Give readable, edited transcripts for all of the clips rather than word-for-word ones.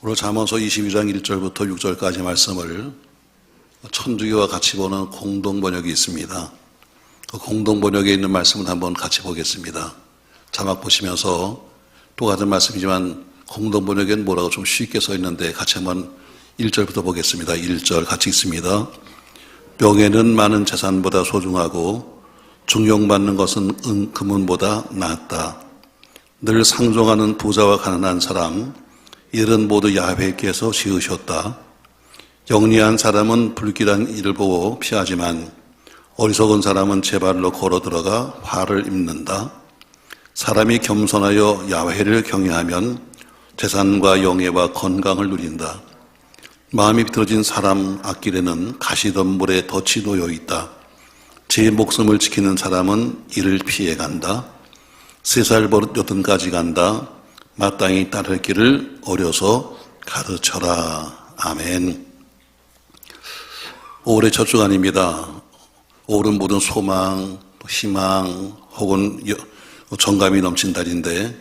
오늘 잠언서 22장 1절부터 6절까지 말씀을 천주교와 같이 보는 공동번역이 있습니다. 그 공동번역에 있는 말씀을 한번 같이 보겠습니다. 자막 보시면서 똑같은 말씀이지만 공동번역에는 뭐라고 좀 쉽게 써 있는데 같이 한번 1절부터 보겠습니다. 1절 같이 읽습니다. 명예는 많은 재산보다 소중하고 중용받는 것은 금은보다 낫다. 늘 상종하는 부자와 가난한 사람 이들은 모두 야훼께서 지으셨다. 영리한 사람은 불길한 일을 보고 피하지만 어리석은 사람은 제 발로 걸어 들어가 화를 입는다. 사람이 겸손하여 야훼를 경외하면 재산과 영예와 건강을 누린다. 마음이 비틀어진 사람 앞길에는 가시덤불에 덫이 놓여 있다. 제 목숨을 지키는 사람은 이를 피해간다. 3살 버릇 여든까지 간다. 마땅히 따를 길을 어려서 가르쳐라. 아멘. 5월의 첫 주간입니다. 5월은 모든 소망, 희망 혹은 정감이 넘친 달인데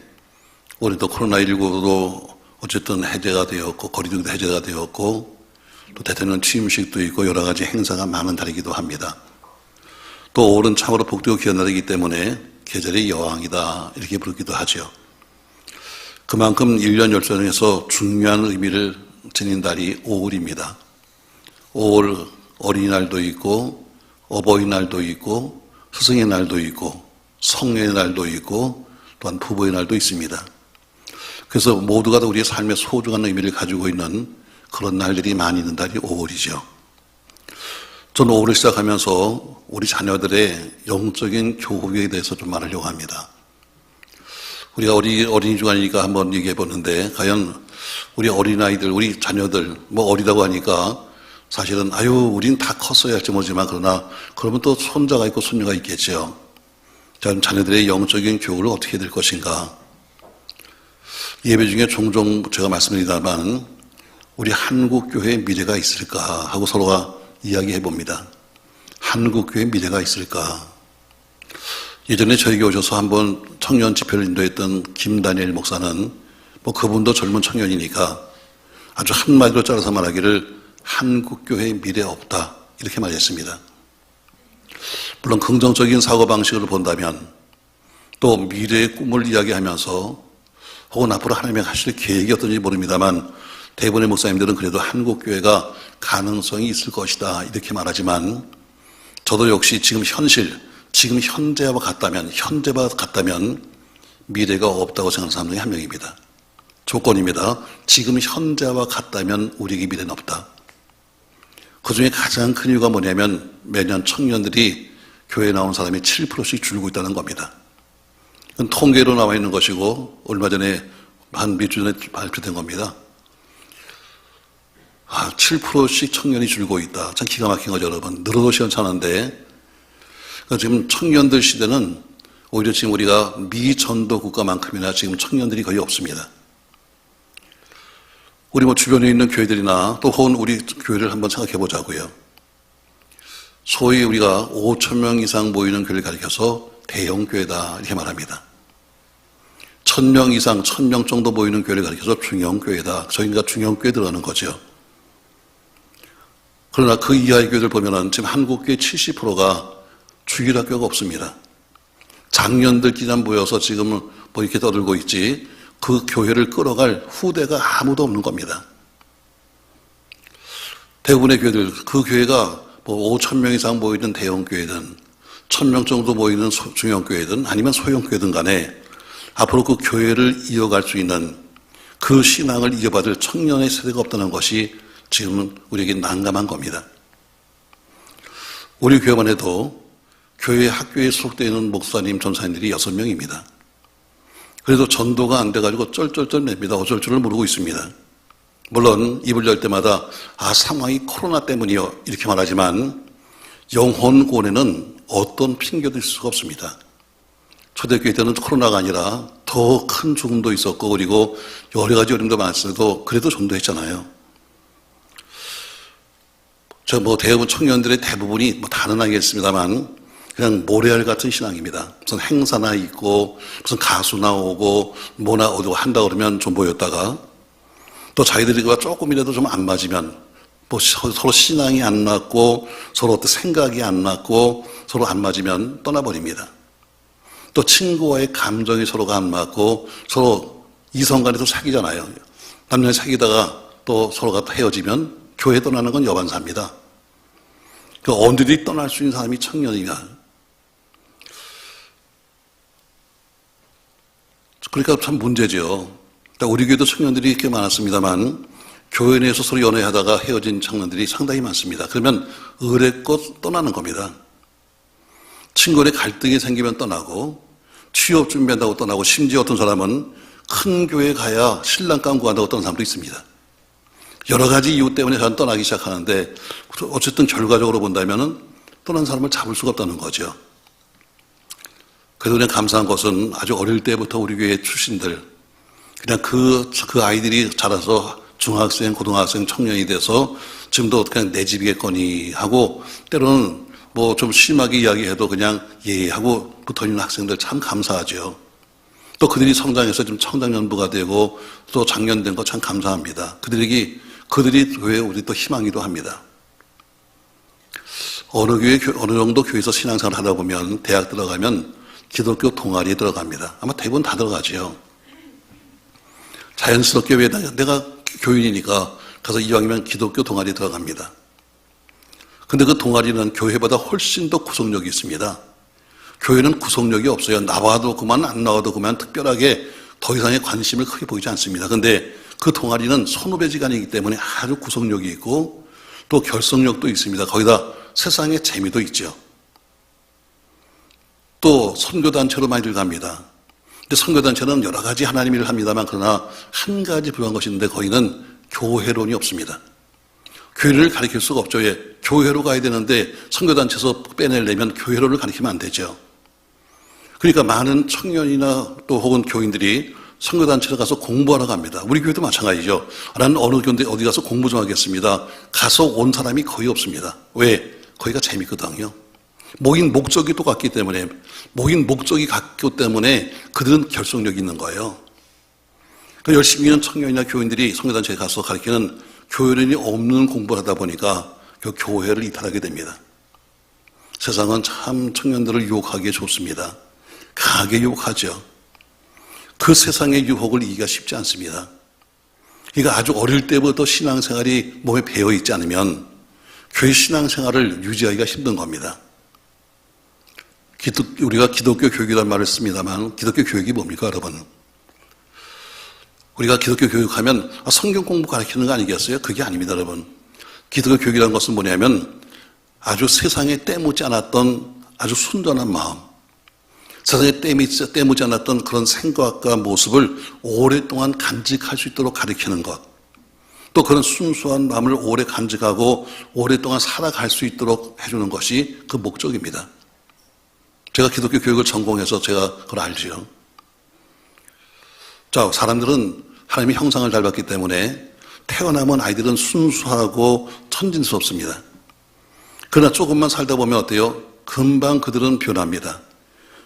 올해도 코로나19도 어쨌든 해제가 되었고 거리두기도 해제가 되었고 또 대통령 취임식도 있고 여러 가지 행사가 많은 달이기도 합니다. 또 5월은 참으로 복되고 귀한 날이기 때문에 계절의 여왕이다 이렇게 부르기도 하죠. 그만큼 1년 열조 중에서 중요한 의미를 지닌 달이 5월입니다. 5월 어린이날도 있고 어버이날도 있고 스승의 날도 있고 성녀의 날도 있고 또한 부부의 날도 있습니다. 그래서 모두가 다 우리의 삶에 소중한 의미를 가지고 있는 그런 날들이 많이 있는 달이 5월이죠. 저는 5월을 시작하면서 우리 자녀들의 영적인 교육에 대해서 좀 말하려고 합니다. 우리가 어린이 주간이니까 한번 얘기해 보는데 과연 우리 어린아이들, 우리 자녀들 뭐 어리다고 하니까 사실은 우린 다 컸어야 할지 모르지만 그러면 또 손자가 있고 손녀가 있겠죠. 자녀들의 영적인 교육을 어떻게 해야 될 것인가. 예배 중에 종종 제가 말씀드리다만 우리 한국교회의 미래가 있을까 하고 서로가 이야기해 봅니다. 한국교회의 미래가 있을까. 예전에 저에게 오셔서 한번 청년 집회를 인도했던 김다니엘 목사는 그분도 젊은 청년이니까 아주 한마디로 잘라서 말하기를 한국교회의 미래 없다 이렇게 말했습니다. 물론 긍정적인 사고방식으로 본다면 또 미래의 꿈을 이야기하면서 혹은 앞으로 하나님의 하실 계획이 어떤지 모릅니다만 대부분의 목사님들은 그래도 한국교회가 가능성이 있을 것이다 이렇게 말하지만 저도 역시 지금 현재와 같다면 미래가 없다고 생각하는 사람 중에 한 명입니다. 조건입니다. 지금 현재와 같다면 우리에게 미래는 없다. 그 중에 가장 큰 이유가 뭐냐면 매년 청년들이 교회에 나온 사람이 7%씩 줄고 있다는 겁니다. 그건 통계로 나와 있는 것이고 얼마 전에 한 몇 주 전에 발표된 겁니다. 7%씩 청년이 줄고 있다. 참 기가 막힌 거죠, 여러분. 늘어도 시원찮은데 지금 청년들 시대는 오히려 지금 우리가 미전도 국가만큼이나 지금 청년들이 거의 없습니다. 우리 주변에 있는 교회들이나 또 혹은 우리 교회를 한번 생각해 보자고요. 소위 우리가 5,000명 이상 모이는 교회를 가리켜서 대형교회다 이렇게 말합니다. 1,000명 이상, 1,000명 정도 모이는 교회를 가리켜서 중형교회다. 저희가 중형교회 들어가는 거죠. 그러나 그 이하의 교회들 보면은 지금 한국교회 70%가 주일학교가 없습니다. 장년들끼리 모여서 지금 이렇게 떠들고 있지 그 교회를 끌어갈 후대가 아무도 없는 겁니다. 대부분의 교회들, 그 교회가 5,000명 이상 모이는 대형교회든 1,000명 정도 모이는 중형교회든 아니면 소형교회든 간에 앞으로 그 교회를 이어갈 수 있는 그 신앙을 이어받을 청년의 세대가 없다는 것이 지금은 우리에게 난감한 겁니다. 우리 교회만 해도 교회 학교에 소속되어 있는 목사님, 전사님들이 6명입니다. 그래도 전도가 안 돼가지고 쩔쩔쩔 맵니다. 어쩔 줄을 모르고 있습니다. 물론 입을 열 때마다 상황이 코로나 때문이요 이렇게 말하지만 영혼권에는 어떤 핑계도 있을 수가 없습니다. 초대교회 때는 코로나가 아니라 더 큰 죽음도 있었고 그리고 여러 가지 어려움도 많았어도 그래도 전도했잖아요. 대부분 청년들의 대부분이 다는 아니겠습니다만 그냥 모래알 같은 신앙입니다. 무슨 행사나 있고 무슨 가수 나오고 뭐나 어디고 한다 그러면 좀 보였다가 또 자기들과 조금이라도 좀 안 맞으면 뭐 서로 신앙이 안 맞고 서로 어떤 생각이 안 맞고 서로 안 맞으면 떠나버립니다. 또 친구와의 감정이 서로가 안 맞고 서로 이성 간에도 사귀잖아요. 남녀이 사귀다가 또 서로가 헤어지면 교회 떠나는 건 여반사입니다. 그 언제든지 떠날 수 있는 사람이 청년이냐. 그러니까 참 문제죠. 그러니까 우리 교회도 청년들이 이렇게 많았습니다만 교회 내에서 서로 연애하다가 헤어진 청년들이 상당히 많습니다. 그러면 의뢰껏 떠나는 겁니다. 친구의 갈등이 생기면 떠나고 취업 준비한다고 떠나고 심지어 어떤 사람은 큰 교회에 가야 신랑감 구한다고 떠난 사람도 있습니다. 여러 가지 이유 때문에 저는 떠나기 시작하는데 어쨌든 결과적으로 본다면 떠난 사람을 잡을 수가 없다는 거죠. 그래도 그냥 감사한 것은 아주 어릴 때부터 우리 교회 출신들 그냥 그 아이들이 자라서 중학생, 고등학생, 청년이 돼서 지금도 그냥 내 집이겠거니 하고 때로는 뭐 좀 심하게 이야기해도 그냥 예 하고 붙어있는 학생들 참 감사하죠. 또 그들이 성장해서 좀 청장년부가 되고 또 장년된 거 참 감사합니다. 그들이 교회에 우리 또 희망이기도 합니다. 어느 정도 교회에서 신앙생활을 하다 보면 대학 들어가면 기독교 동아리에 들어갑니다. 아마 대부분 다 들어가죠. 자연스럽게 왜 내가 교인이니까 가서 이왕이면 기독교 동아리에 들어갑니다. 근데 그 동아리는 교회보다 훨씬 더 구속력이 있습니다. 교회는 구속력이 없어요. 나와도 그만 안 나와도 그만 특별하게 더 이상의 관심을 크게 보이지 않습니다. 근데 그 동아리는 선후배지간이기 때문에 아주 구속력이 있고 또 결속력도 있습니다. 거기다 세상의 재미도 있죠. 또 선교단체로 많이들 갑니다. 근데 선교단체는 여러 가지 하나님 일을 합니다만 그러나 한 가지 불과한 것이 있는데 거기는 교회론이 없습니다. 교회를 가르칠 수가 없죠. 예, 교회로 가야 되는데 선교단체에서 빼내려면 교회론을 가르치면 안 되죠. 그러니까 많은 청년이나 또 혹은 교인들이 선교단체로 가서 공부하러 갑니다. 우리 교회도 마찬가지죠. 나는 어느 교회 어디 가서 공부 좀 하겠습니다. 가서 온 사람이 거의 없습니다. 왜? 거기가 재밌거든요. 모인 목적이 똑같기 때문에 그들은 결속력이 있는 거예요. 그러니까 열심히 있는 청년이나 교인들이 선교단체에 가서 가르치는 교회론이 없는 공부를 하다 보니까 그 교회를 이탈하게 됩니다. 세상은 참 청년들을 유혹하기에 좋습니다. 강하게 유혹하죠. 그 세상의 유혹을 이기기가 쉽지 않습니다. 그러니까 아주 어릴 때부터 신앙생활이 몸에 배어있지 않으면 교회 신앙생활을 유지하기가 힘든 겁니다. 우리가 기독교 교육이라는 말을 씁니다만 기독교 교육이 뭡니까 여러분? 우리가 기독교 교육하면 성경 공부 가르치는 거 아니겠어요? 그게 아닙니다 여러분. 기독교 교육이라는 것은 뭐냐면 아주 세상에 때묻지 않았던 아주 순전한 마음, 세상에 때묻지 않았던 그런 생각과 모습을 오랫동안 간직할 수 있도록 가르치는 것, 또 그런 순수한 마음을 오래 간직하고 오랫동안 살아갈 수 있도록 해주는 것이 그 목적입니다. 제가 기독교 교육을 전공해서 제가 그걸 알지요. 자, 사람들은 하나님의 형상을 잘 봤기 때문에 태어나면 아이들은 순수하고 천진스럽습니다. 그러나 조금만 살다 보면 어때요? 금방 그들은 변합니다.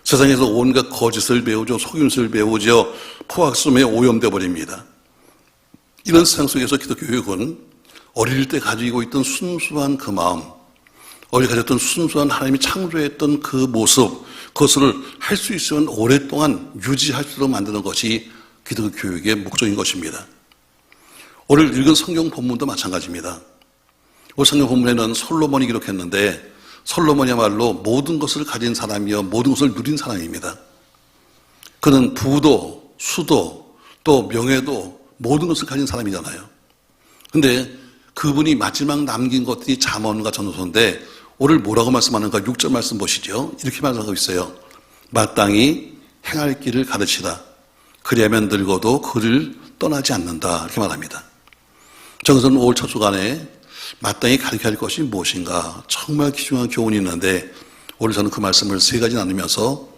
세상에서 온갖 거짓을 배우죠. 속임수를 배우죠. 포악심에 오염되어 버립니다. 이런 세상 속에서 기독교 교육은 어릴 때 가지고 있던 순수한 그 마음, 어릴 때 가졌던 순수한 하나님이 창조했던 그 모습, 그것을 할 수 있으면 오랫동안 유지할 수 있도록 만드는 것이 기독교 교육의 목적인 것입니다. 오늘 읽은 성경 본문도 마찬가지입니다. 오늘 성경 본문에는 솔로몬이 기록했는데 솔로몬이야말로 모든 것을 가진 사람이요 모든 것을 누린 사람입니다. 그는 부도, 수도, 또 명예도 모든 것을 가진 사람이잖아요. 근데 그분이 마지막 남긴 것들이 잠언과 전도서인데 오늘 뭐라고 말씀하는가 6절 말씀 보시죠. 이렇게 말하고 있어요. 마땅히 행할 길을 가르치라. 그리하면 늙어도 그를 떠나지 않는다. 이렇게 말합니다. 저것은 5월 첫 주간에 마땅히 가르쳐야 할 것이 무엇인가 정말 귀중한 교훈이 있는데 오늘 저는 그 말씀을 3가지 나누면서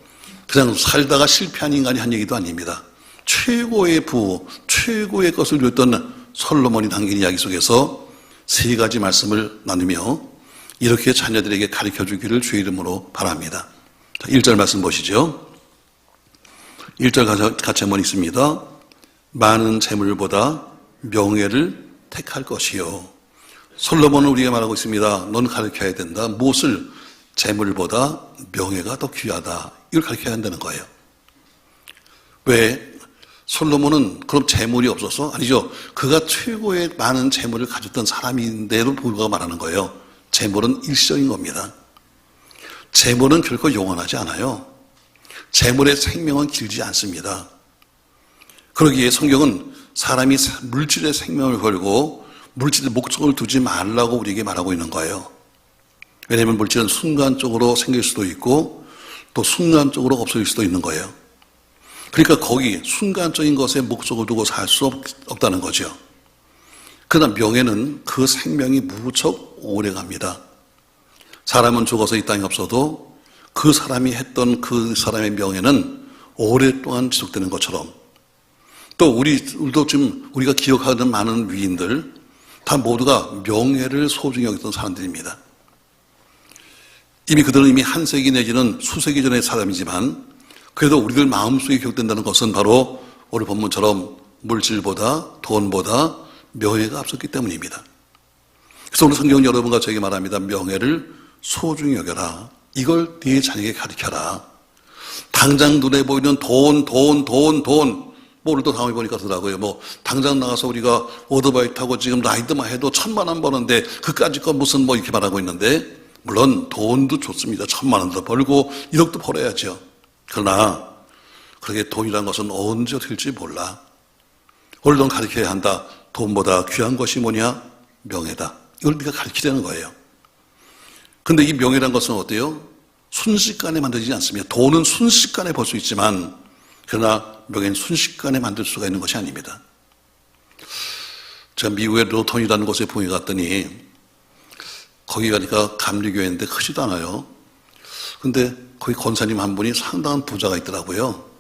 그냥 살다가 실패한 인간이 한 얘기도 아닙니다. 최고의 부호, 최고의 것을 누렸던 솔로몬이 남긴 이야기 속에서 3가지 말씀을 나누며 이렇게 자녀들에게 가르쳐주기를 주의 이름으로 바랍니다. 자, 1절 말씀 보시죠. 1절 같이 한번 있습니다. 많은 재물보다 명예를 택할 것이요. 솔로몬은 우리에게 말하고 있습니다. 넌 가르쳐야 된다. 무엇을? 재물보다 명예가 더 귀하다. 이걸 가르쳐야 한다는 거예요. 왜? 솔로몬은 그럼 재물이 없어서? 아니죠. 그가 최고의 많은 재물을 가졌던 사람인데도 불구하고 말하는 거예요. 재물은 일시적인 겁니다. 재물은 결코 영원하지 않아요. 재물의 생명은 길지 않습니다. 그러기에 성경은 사람이 물질의 생명을 걸고 물질의 목적을 두지 말라고 우리에게 말하고 있는 거예요. 왜냐하면 물질은 순간적으로 생길 수도 있고 또 순간적으로 없어질 수도 있는 거예요. 그러니까 거기 순간적인 것에 목적을 두고 살 수 없다는 거죠. 그러나 명예는 그 생명이 무척 오래갑니다. 사람은 죽어서 이 땅에 없어도 그 사람이 했던 그 사람의 명예는 오랫동안 지속되는 것처럼 또 우리도 지금 우리가 기억하는 많은 위인들 다 모두가 명예를 소중히 여겼던 사람들입니다. 그들은 이미 한 세기 내지는 수세기 전의 사람이지만 그래도 우리들 마음속에 기억된다는 것은 바로 오늘 본문처럼 물질보다 돈보다 명예가 앞섰기 때문입니다. 그래서 오늘 성경은 여러분과 저에게 말합니다. 명예를 소중히 여겨라. 이걸 네 자녀에게 가르쳐라. 당장 눈에 보이는 돈. 오늘도 다음에 보니까 그러더라고요. 당장 나가서 우리가 오토바이 타고 지금 라이드만 해도 1,000만 원 버는데 그까짓 거 무슨 이렇게 말하고 있는데 물론 돈도 좋습니다. 1,000만 원도 벌고 1억도 벌어야죠. 그러나 그렇게 돈이라는 것은 언제 될지 몰라. 오늘도 가르쳐야 한다. 돈보다 귀한 것이 뭐냐? 명예다. 이걸 네가 가르치려는 거예요. 근데 이 명예라는 것은 어때요? 순식간에 만들어지지 않습니다. 돈은 순식간에 벌 수 있지만 그러나 명예는 순식간에 만들 수가 있는 것이 아닙니다. 제가 미국의 로톤이라는 곳에 부흥회 갔더니 거기 가니까 감리교회인데 크지도 않아요. 근데 거기 권사님 한 분이 상당한 부자가 있더라고요.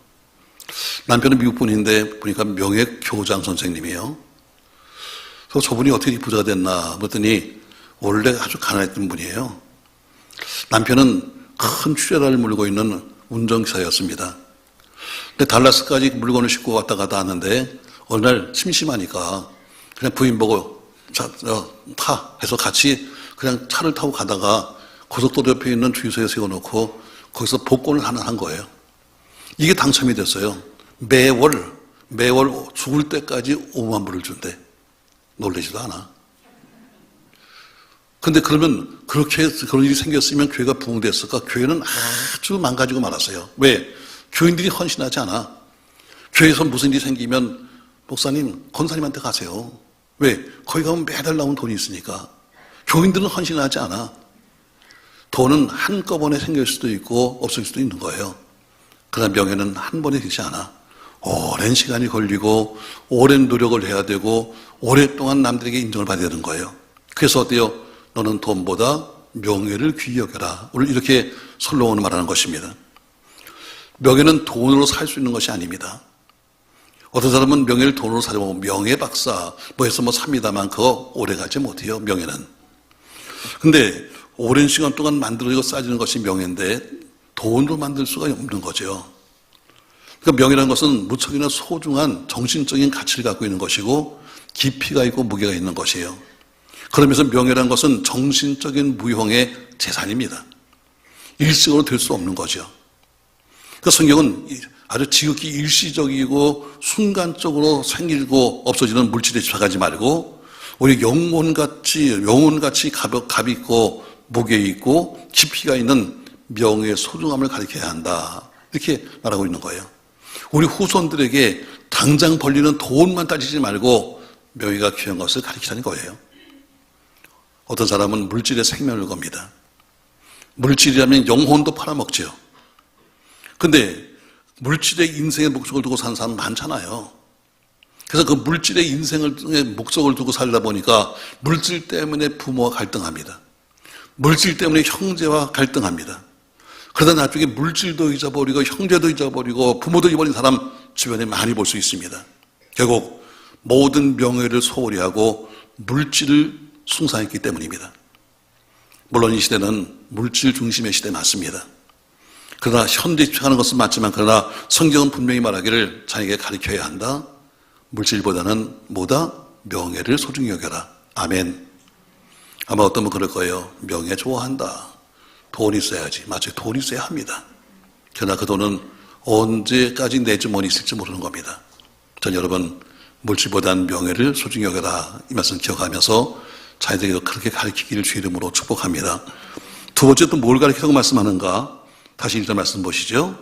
남편은 미국 분인데 보니까 명예교장 선생님이에요. 그래서 저분이 어떻게 부자가 됐나 봤더니 원래 아주 가난했던 분이에요. 남편은 큰 트레일러를 몰고 있는 운전기사였습니다. 근데 달라스까지 물건을 싣고 왔다 갔다 하는데 어느 날 심심하니까 그냥 부인 보고 타 해서 같이 그냥 차를 타고 가다가 고속도로 옆에 있는 주유소에 세워놓고 거기서 복권을 하나 한 거예요. 이게 당첨이 됐어요. 매월 죽을 때까지 5만 불을 준대. 놀라지도 않아. 근데 그러면 그렇게 그런 일이 생겼으면 교회가 부흥됐을까? 교회는 아주 망가지고 말았어요. 왜? 교인들이 헌신하지 않아. 교회에서 무슨 일이 생기면 목사님, 권사님한테 가세요. 왜? 거기 가면 매달 나온 돈이 있으니까. 교인들은 헌신하지 않아. 돈은 한꺼번에 생길 수도 있고 없을 수도 있는 거예요. 그러나 명예는 한 번에 되지 않아. 오랜 시간이 걸리고 오랜 노력을 해야 되고 오랫동안 남들에게 인정을 받아야 되는 거예요. 그래서 어때요? 너는 돈보다 명예를 귀히 여겨라. 오늘 이렇게 솔로몬은 말하는 것입니다. 명예는 돈으로 살 수 있는 것이 아닙니다. 어떤 사람은 명예를 돈으로 사려고 명예박사 해서 삽니다만 그거 오래가지 못해요. 명예는. 근데 오랜 시간 동안 만들어지고 쌓여지는 것이 명예인데 돈으로 만들 수가 없는 거죠. 그러니까 명예라는 것은 무척이나 소중한 정신적인 가치를 갖고 있는 것이고 깊이가 있고 무게가 있는 것이에요. 그러면서 명예라는 것은 정신적인 무형의 재산입니다. 일시적으로 될 수 없는 거죠. 그러니까 성경은 아주 지극히 일시적이고 순간적으로 생기고 없어지는 물질에 집착하지 말고 우리 영혼같이 가볍고 무게 있고 깊이가 있는 명예의 소중함을 가르쳐야 한다. 이렇게 말하고 있는 거예요. 우리 후손들에게 당장 벌리는 돈만 따지지 말고 명예가 귀한 것을 가르치라는 거예요. 어떤 사람은 물질에 생명을 겁니다. 물질이라면 영혼도 팔아먹죠. 근데 물질의 인생의 목적을 두고 사는 사람 많잖아요. 그래서 그 물질의 인생의 목적을 두고 살다 보니까 물질 때문에 부모와 갈등합니다. 물질 때문에 형제와 갈등합니다. 그러다 나중에 물질도 잊어버리고 형제도 잊어버리고 부모도 잊어버린 사람 주변에 많이 볼 수 있습니다. 결국 모든 명예를 소홀히 하고 물질을 숭상했기 때문입니다. 물론 이 시대는 물질 중심의 시대 맞습니다. 그러나 현대에 집착하는 것은 맞지만 그러나 성경은 분명히 말하기를 자에게 가르쳐야 한다. 물질보다는 뭐다? 명예를 소중히 여겨라. 아멘. 아마 어떤 분 그럴 거예요. 명예 좋아한다. 돈 있어야지. 맞아요. 돈 있어야 합니다. 그러나 그 돈은 언제까지 내 주머니에 있을지 모르는 겁니다. 전 여러분, 물질보단 명예를 소중히 여겨라. 이 말씀 기억하면서 자녀들에게도 그렇게 가르치기를 주의 이름으로 축복합니다. 두 번째 또 뭘 가르치라고 말씀하는가? 다시 1절 말씀 보시죠.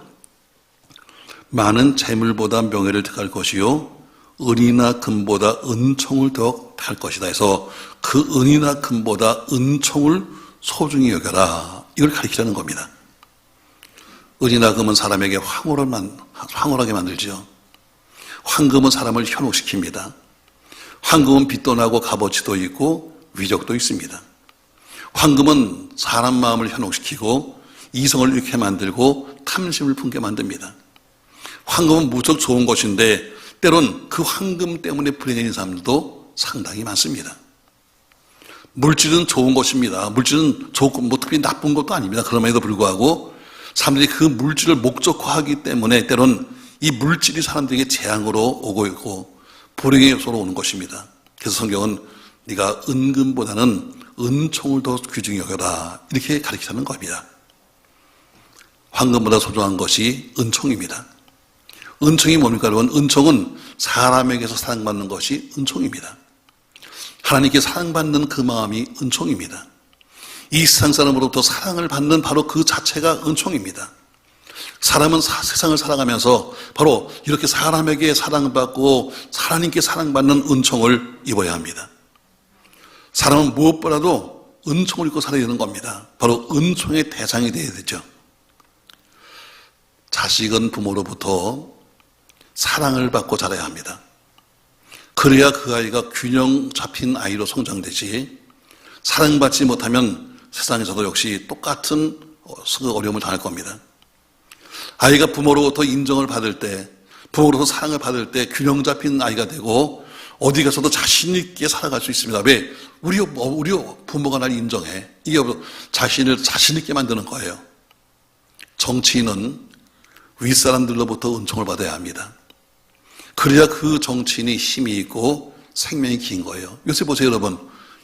많은 재물보다 명예를 택할 것이요 은이나 금보다 은총을 더 택할 것이다 해서 그 은이나 금보다 은총을 소중히 여겨라. 이걸 가르치자는 겁니다. 은이나 금은 사람에게 황홀하게 만들죠. 황금은 사람을 현혹시킵니다. 황금은 빛도 나고 값어치도 있고 위력도 있습니다. 황금은 사람 마음을 현혹시키고 이성을 잃게 만들고 탐심을 품게 만듭니다. 황금은 무척 좋은 것인데 때론 그 황금 때문에 불행해진 사람들도 상당히 많습니다. 물질은 좋은 것입니다. 물질은 좋고 특별히 나쁜 것도 아닙니다. 그럼에도 불구하고 사람들이 그 물질을 목적화하기 때문에 때론 이 물질이 사람들에게 재앙으로 오고 있고 불행의 요소로 오는 것입니다. 그래서 성경은 네가 은금보다는 은총을 더 귀중히 여겨라 이렇게 가르치는 겁니다. 황금보다 소중한 것이 은총입니다. 은총이 뭡니까 여러분? 은총은 사람에게서 사랑받는 것이 은총입니다. 하나님께 사랑받는 그 마음이 은총입니다. 이 세상 사람으로부터 사랑을 받는 바로 그 자체가 은총입니다. 사람은 세상을 살아가면서 바로 이렇게 사람에게 사랑받고 하나님께 사랑받는 은총을 입어야 합니다. 사람은 무엇보다도 은총을 입고 살아야 되는 겁니다. 바로 은총의 대상이 되어야 되죠. 자식은 부모로부터 사랑을 받고 자라야 합니다. 그래야 그 아이가 균형 잡힌 아이로 성장되지 사랑받지 못하면 세상에서도 역시 똑같은 어려움을 당할 겁니다. 아이가 부모로부터 인정을 받을 때, 부모로부터 사랑을 받을 때 균형 잡힌 아이가 되고 어디 가서도 자신 있게 살아갈 수 있습니다. 왜? 우리 부모가 날 인정해. 이게 자신을 자신 있게 만드는 거예요. 정치인은 윗사람들로부터 은총을 받아야 합니다. 그래야 그 정치인이 힘이 있고 생명이 긴 거예요. 요새 보세요 여러분.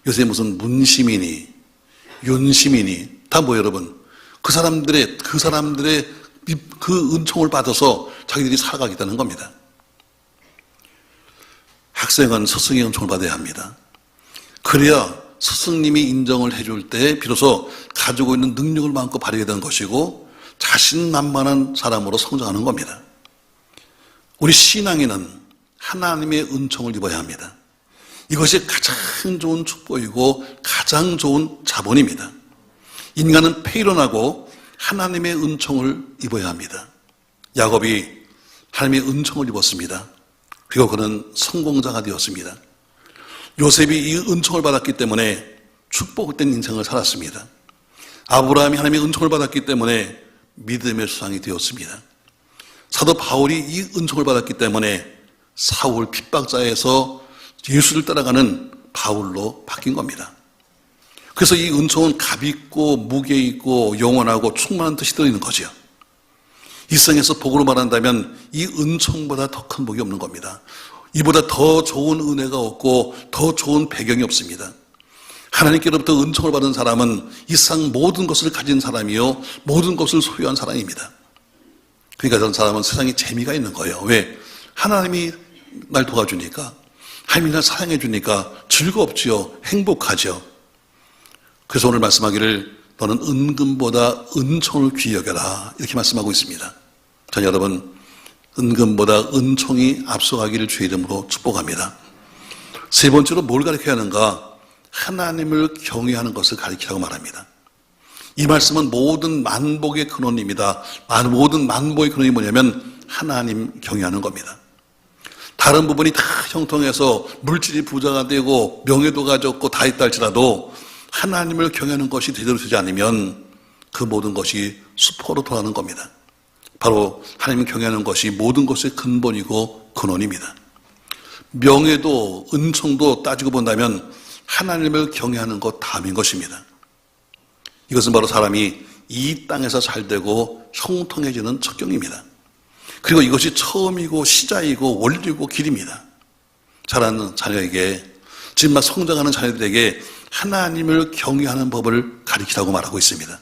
요새 무슨 문시민이 윤시민이 다 뭐예요 여러분. 그 사람들의 그 은총을 받아서 자기들이 살아가겠다는 겁니다. 학생은 스승의 은총을 받아야 합니다. 그래야 스승님이 인정을 해줄 때 비로소 가지고 있는 능력을 마음껏 발휘해야 되는 것이고 자신만만한 사람으로 성장하는 겁니다. 우리 신앙인은 하나님의 은총을 입어야 합니다. 이것이 가장 좋은 축복이고 가장 좋은 자본입니다. 인간은 폐일어나고 하나님의 은총을 입어야 합니다. 야곱이 하나님의 은총을 입었습니다. 그리고 그는 성공자가 되었습니다. 요셉이 이 은총을 받았기 때문에 축복된 인생을 살았습니다. 아브라함이 하나님의 은총을 받았기 때문에 믿음의 수상이 되었습니다. 사도 바울이 이 은총을 받았기 때문에 사울 핍박자에서 예수를 따라가는 바울로 바뀐 겁니다. 그래서 이 은총은 값 있고 무게 있고 영원하고 충만한 뜻이 들어있는 거죠. 이 세상에서 복으로 말한다면 이 은총보다 더 큰 복이 없는 겁니다. 이보다 더 좋은 은혜가 없고 더 좋은 배경이 없습니다. 하나님께로부터 은총을 받은 사람은 이 세상 모든 것을 가진 사람이요 모든 것을 소유한 사람입니다. 그러니까 그런 사람은 세상에 재미가 있는 거예요. 왜? 하나님이 날 도와주니까, 하나님이 날 사랑해 주니까 즐겁지요, 행복하죠. 그래서 오늘 말씀하기를 너는 은금보다 은총을 귀히 여겨라 이렇게 말씀하고 있습니다. 전 여러분 은금보다 은총이 앞서가기를 주의 이름으로 축복합니다. 세 번째로 뭘 가르쳐야 하는가? 하나님을 경외하는 것을 가르치라고 말합니다. 이 말씀은 모든 만복의 근원입니다. 모든 만복의 근원이 뭐냐면 하나님 경외하는 겁니다. 다른 부분이 다 형통해서 물질이 부자가 되고 명예도 가졌고 다 있다 할지라도 하나님을 경외하는 것이 제대로 되지 않으면 그 모든 것이 수포로 돌아가는 겁니다. 바로 하나님을 경외하는 것이 모든 것의 근본이고 근원입니다. 명예도 은총도 따지고 본다면 하나님을 경외하는 것 다음인 것입니다. 이것은 바로 사람이 이 땅에서 잘되고 형통해지는 척경입니다. 그리고 이것이 처음이고 시작이고 원리고 길입니다. 자라는 자녀에게, 지금 막 성장하는 자녀들에게 하나님을 경외하는 법을 가르치라고 말하고 있습니다.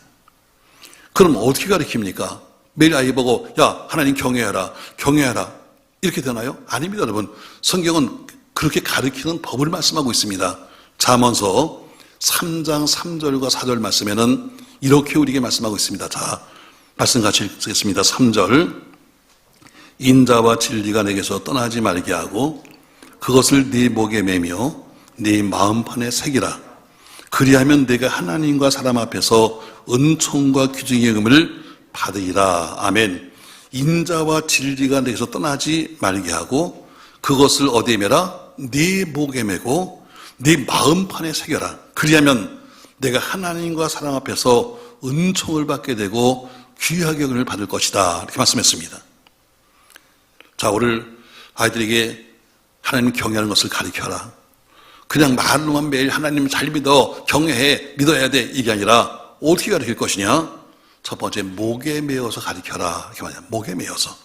그럼 어떻게 가르칩니까? 매일 아이 보고 야 하나님 경외하라 경외하라 이렇게 되나요? 아닙니다. 여러분, 성경은 그렇게 가르치는 법을 말씀하고 있습니다. 잠언서 3장 3절과 4절 말씀에는 이렇게 우리에게 말씀하고 있습니다. 자, 말씀 같이 읽겠습니다. 3절, 인자와 진리가 내게서 떠나지 말게 하고 그것을 네 목에 매며 네 마음판에 새기라. 그리하면 내가 하나님과 사람 앞에서 은총과 규정의 은혜를 받으리라. 아멘. 인자와 진리가 내게서 떠나지 말게 하고 그것을 어디에 매라? 네 목에 매고 네 마음판에 새겨라. 그리하면 내가 하나님과 사람 앞에서 은총을 받게 되고 귀하게 은혜를 받을 것이다. 이렇게 말씀했습니다. 자, 오늘 아이들에게 하나님 경외하는 것을 가르쳐라. 그냥 말로만 매일 하나님 잘 믿어, 경외해, 믿어야 돼, 이게 아니라 어떻게 가르칠 것이냐? 첫 번째, 목에 매어서 가르쳐라. 이렇게 말이야. 목에 매어서.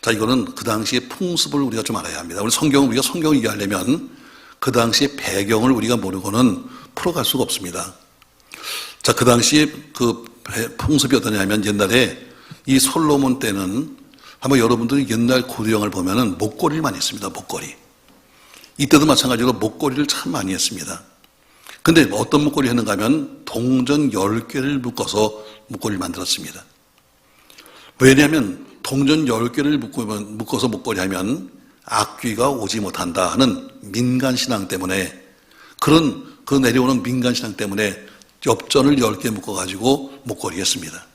자, 이거는 그 당시의 풍습을 우리가 좀 알아야 합니다. 우리가 성경을 이해하려면 그 당시의 배경을 우리가 모르고는 풀어갈 수가 없습니다. 자, 그 당시에 그 풍습이 어떠냐면 옛날에 이 솔로몬 때는 아마 여러분들이 옛날 고대영화를 보면은 목걸이를 많이 했습니다. 목걸이. 이때도 마찬가지로 목걸이를 참 많이 했습니다. 근데 어떤 목걸이 했는가 하면 동전 10개를 묶어서 목걸이를 만들었습니다. 왜냐하면 동전 10개를 묶어서 목걸이 하면 악귀가 오지 못한다 하는 민간신앙 때문에, 그 내려오는 민간신앙 때문에 엽전을 10개 묶어가지고 목걸이 했습니다.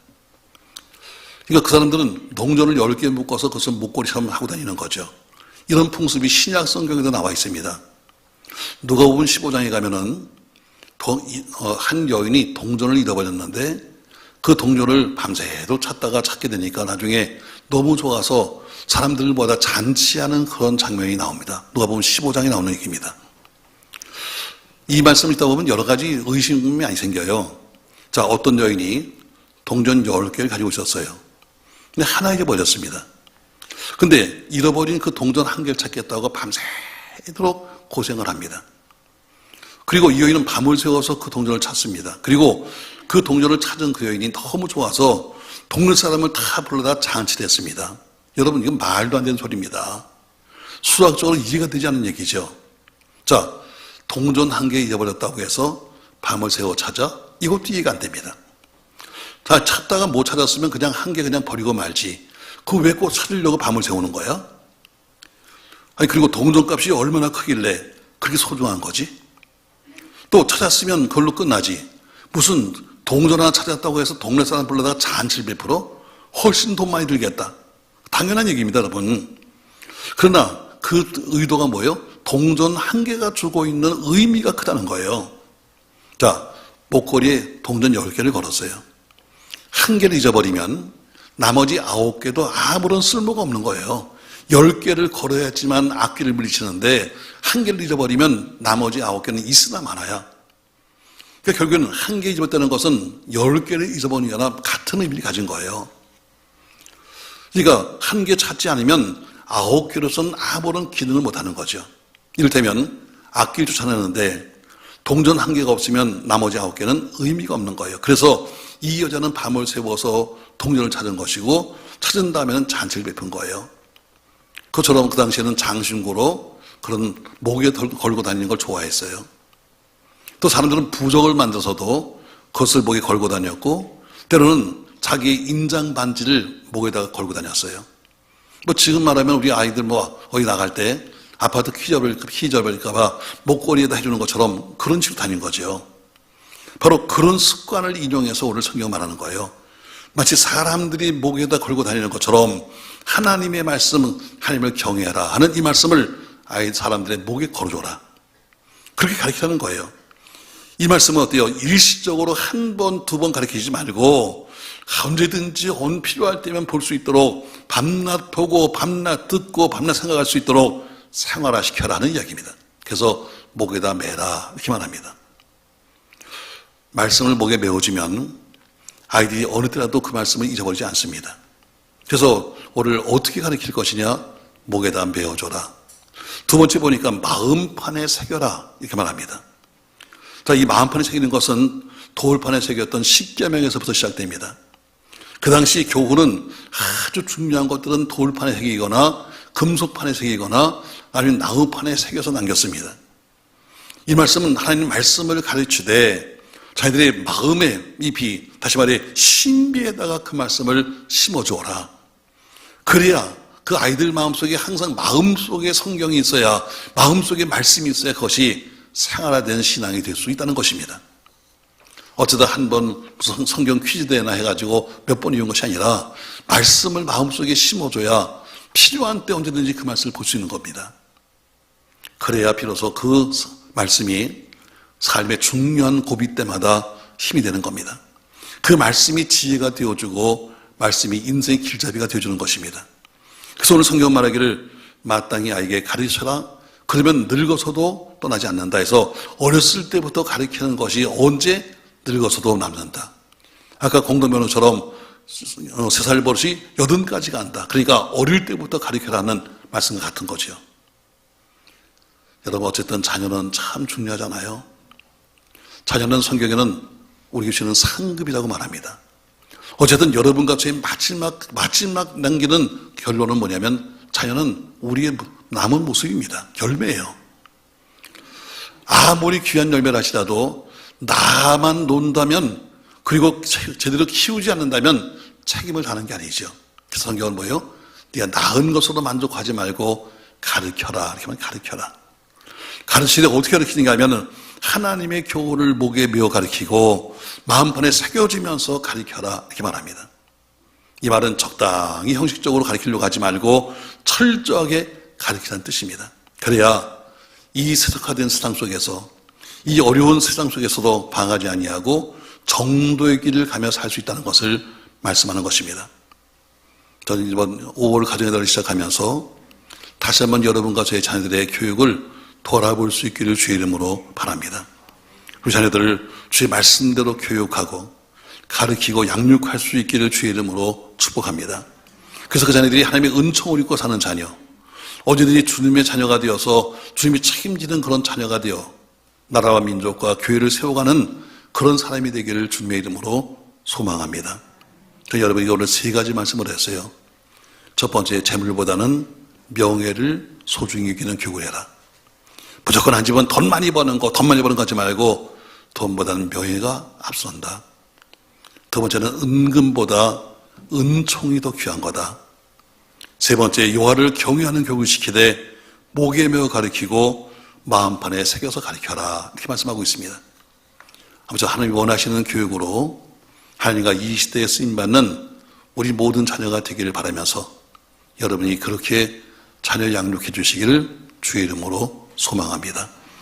그러니까 그 사람들은 동전을 10개 묶어서 그것을 목걸이처럼 하고 다니는 거죠. 이런 풍습이 신약 성경에도 나와 있습니다. 누가복음 15장에 가면은 한 여인이 동전을 잃어버렸는데 그 동전을 밤새도록 찾다가 찾게 되니까 나중에 너무 좋아서 사람들보다 잔치하는 그런 장면이 나옵니다. 누가복음 15장에 나오는 얘기입니다. 이 말씀을 읽다 보면 여러 가지 의심이 많이 생겨요. 자, 어떤 여인이 동전 10개를 가지고 있었어요. 근데 하나 잃어버렸습니다. 근데 잃어버린 그 동전 한 개를 찾겠다고 밤새도록 고생을 합니다. 그리고 이 여인은 밤을 새워서 그 동전을 찾습니다. 그리고 그 동전을 찾은 그 여인이 너무 좋아서 동네 사람을 다 불러다 잔치를 했습니다. 여러분, 이건 말도 안 되는 소리입니다. 수학적으로 이해가 되지 않는 얘기죠. 자, 동전 한 개 잃어버렸다고 해서 밤을 새워 찾아? 이것도 이해가 안 됩니다. 자, 찾다가 못 찾았으면 그냥 한 개 그냥 버리고 말지. 그거 왜 꼭 찾으려고 밤을 새우는 거야? 아니, 그리고 동전값이 얼마나 크길래 그렇게 소중한 거지? 또 찾았으면 그걸로 끝나지. 무슨 동전 하나 찾았다고 해서 동네 사람 불러다가 잔치를 베풀어? 훨씬 돈 많이 들겠다. 당연한 얘기입니다, 여러분. 그러나 그 의도가 뭐예요? 동전 한 개가 주고 있는 의미가 크다는 거예요. 자, 목걸이에 동전 10개를 걸었어요. 한 개를 잊어버리면 나머지 9개도 아무런 쓸모가 없는 거예요. 10개를 걸어야 했지만 악귀를 물리치는데 한 개를 잃어버리면 나머지 9개는 있으나 마나야. 그러니까 결국에는 한 개 잊어버렸다는 것은 10개를 잊어버린 거나 같은 의미를 가진 거예요. 그러니까 한 개 찾지 않으면 9개로서는 아무런 기능을 못하는 거죠. 이를테면 악기를 쫓아내는데 동전 한 개가 없으면 나머지 9개는 의미가 없는 거예요. 그래서 이 여자는 밤을 새워서 동전을 찾은 것이고 찾은 다음에는 잔치를 베푼 거예요. 그처럼 그 당시에는 장신구로 그런 목에 걸고 다니는 걸 좋아했어요. 또 사람들은 부적을 만들어서도 그것을 목에 걸고 다녔고 때로는 자기 인장 반지를 목에다가 걸고 다녔어요. 뭐 지금 말하면 우리 아이들 뭐 어디 나갈 때 아파트 키 접을까 봐 목걸이에다 해주는 것처럼 그런 식으로 다닌 거죠. 바로 그런 습관을 인용해서 오늘 성경 말하는 거예요. 마치 사람들이 목에다 걸고 다니는 것처럼 하나님의 말씀, 하나님을 경외하라 하는 이 말씀을 사람들의 목에 걸어줘라. 그렇게 가르치는 거예요. 이 말씀은 어때요? 일시적으로 한 번, 두 번 가르치지 말고 언제든지 필요할 때면 볼 수 있도록 밤낮 보고 밤낮 듣고 밤낮 생각할 수 있도록 생활화시켜라는 이야기입니다. 그래서 목에다 매라 이렇게 말합니다. 말씀을 목에 메워주면 아이들이 어느 때라도 그 말씀을 잊어버리지 않습니다. 그래서 오늘 어떻게 가르칠 것이냐? 목에다 메워줘라. 두 번째 보니까 마음판에 새겨라 이렇게 말합니다. 자, 이 마음판에 새기는 것은 돌판에 새겼던 십계명에서부터 시작됩니다. 그 당시 교훈은 아주 중요한 것들은 돌판에 새기거나 금속판에 새기거나 아니면 나무판에 새겨서 남겼습니다. 이 말씀은 하나님 말씀을 가르치되 자기들의 마음의 잎이, 다시 말해 신비에다가 그 말씀을 심어주어라. 그래야 그 아이들 마음속에 항상 마음속에 성경이 있어야, 마음속에 말씀이 있어야 그것이 생활화된 신앙이 될 수 있다는 것입니다. 어쩌다 한번 무슨 성경 퀴즈 대회나 해가지고 몇 번 이룬 것이 아니라 말씀을 마음속에 심어줘야 필요한 때 언제든지 그 말씀을 볼 수 있는 겁니다. 그래야 비로소 그 말씀이 삶의 중요한 고비 때마다 힘이 되는 겁니다. 그 말씀이 지혜가 되어주고 말씀이 인생의 길잡이가 되어주는 것입니다. 그래서 오늘 성경 말하기를 마땅히 아이에게 가르쳐라. 그러면 늙어서도 떠나지 않는다 해서 어렸을 때부터 가르치는 것이 언제 늙어서도 남는다. 아까 공동변호처럼 3살 버릇이 80까지 간다. 그러니까 어릴 때부터 가르쳐라는 말씀과 같은 거죠. 여러분, 어쨌든 자녀는 참 중요하잖아요. 자녀는 성경에는 우리 교시는 상급이라고 말합니다. 어쨌든 여러분과 저의 마지막 남기는 결론은 뭐냐면 자녀는 우리의 남은 모습입니다. 열매예요. 아무리 귀한 열매를 하시라도 나만 논다면, 그리고 제대로 키우지 않는다면 책임을 다하는 게 아니죠. 그래서 성경은 뭐예요? 네가 낳은 것으로 만족하지 말고 가르쳐라. 이렇게 하면 가르쳐라. 가르치되 어떻게 가르치는가 하면 하나님의 교훈을 목에 메어 가르치고 마음판에 새겨지면서 가르쳐라 이렇게 말합니다. 이 말은 적당히 형식적으로 가르치려고 하지 말고 철저하게 가르치라는 뜻입니다. 그래야 이 세속화된 세상 속에서, 이 어려운 세상 속에서도 방하지 아니하고 정도의 길을 가며 살 수 있다는 것을 말씀하는 것입니다. 저는 이번 5월 가정의 달을 시작하면서 다시 한번 여러분과 저의 자녀들의 교육을 돌아볼 수 있기를 주의 이름으로 바랍니다. 우리 자녀들을 주의 말씀대로 교육하고 가르치고 양육할 수 있기를 주의 이름으로 축복합니다. 그래서 그 자녀들이 하나님의 은총을 입고 사는 자녀, 언제든지 주님의 자녀가 되어서 주님이 책임지는 그런 자녀가 되어 나라와 민족과 교회를 세워가는 그런 사람이 되기를 주님의 이름으로 소망합니다. 여러분에게 오늘 3가지 말씀을 했어요. 첫 번째, 재물보다는 명예를 소중히 여기는 교육을 해라. 무조건 한 집은 돈 많이 버는 거 하지 말고 돈보다는 명예가 앞선다. 두 번째는 은금보다 은총이 더 귀한 거다. 세 번째, 여호와를 경외하는 교육을 시키되 목에 메어 가르치고 마음판에 새겨서 가르쳐라. 이렇게 말씀하고 있습니다. 아무튼 하나님이 원하시는 교육으로 하나님과 이 시대에 쓰임받는 우리 모든 자녀가 되기를 바라면서 여러분이 그렇게 자녀 양육해 주시기를 주의 이름으로 소망합니다.